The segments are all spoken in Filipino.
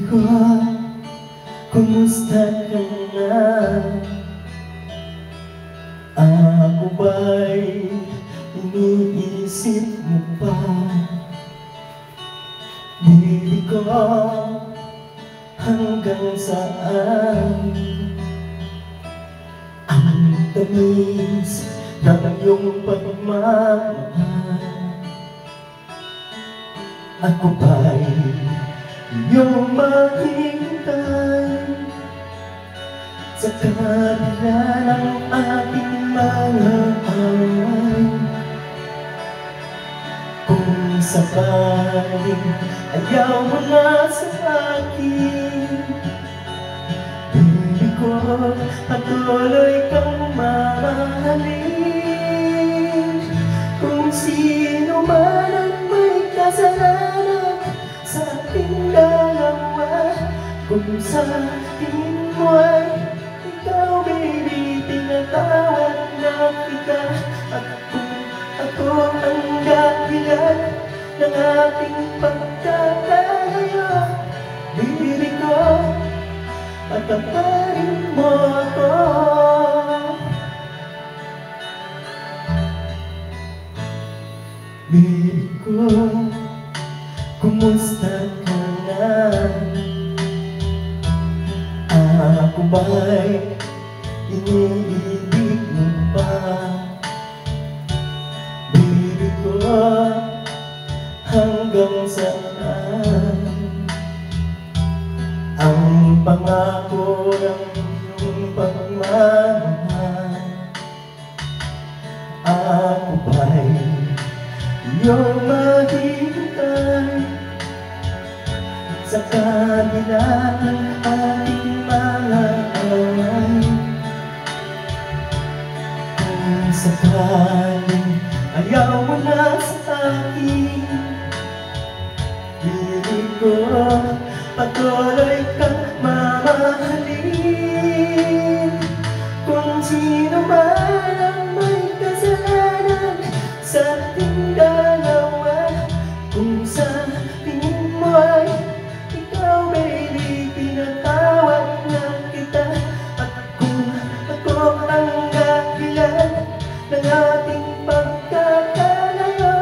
ko, kumusta ka na? Ako ba'y iniisip mo pa? Baby ko, hanggang saan ang tamis ng iyong pagmamahal? Ako ba'y iyong maghihintay sa kabila ng aking mga away? Kung sakaling ayaw mo na sa akin, baby ko, patuloy kang mamahalin. Kung sino man ang may kasalanan sa ating dalawa, kung sa tingin mo ay ikaw, baby, tinatawag na kita. At kung ako ang dahilan ng ating pagkakalayo, baby ko, patawarin mo ako. Baby ko, kumusta ka na? Ako ba'y iniibig mo pa? Baby ko, hanggang saan ang pangako ng iyong pagmamahal? Ako ba'y iyong maghihintay sa kabila ng ating mga away? Kung sakaling ayaw mo na sa akin, baby ko, patuloy kang mamahalin. Kung sino man ang may kasalanan sa ating dalawa, kung sa tingin mo ay ikaw, baby, pinatawad na kita. At kung ako ang dahilan ng ating pagkakalayo,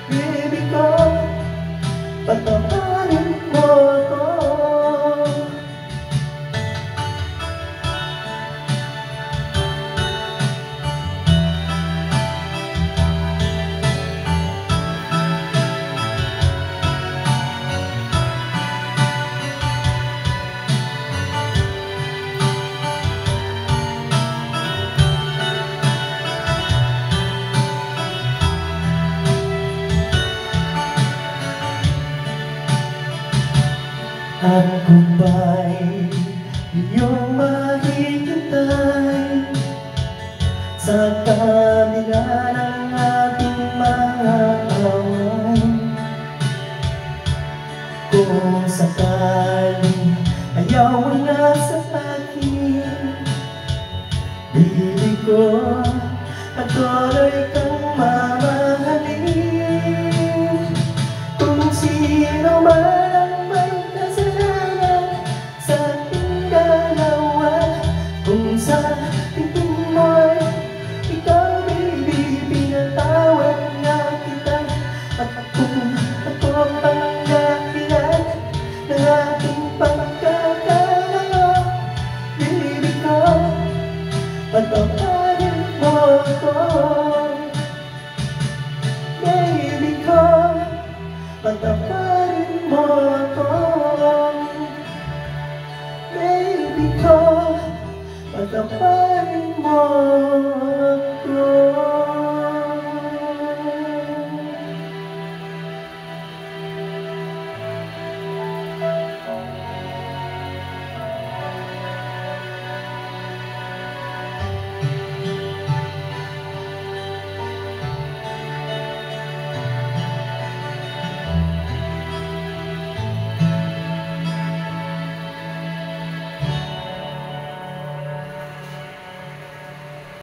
baby ko, patawarin mo ako. Ako ba'y iyong mahihintay sa kabila ng ating mga away? Kung sakaling ayaw mo na sa akin, baby ko, patuloy kang mamahalin. Kung sino man sa tingin mo'y ikaw, baby, pinatawad na kita. At kung ako ang dahilan ng ating pagkakalayo, baby ko, patawarin mo ako. Baby ko, patawarin mo ako. Baby ko, patawarin mo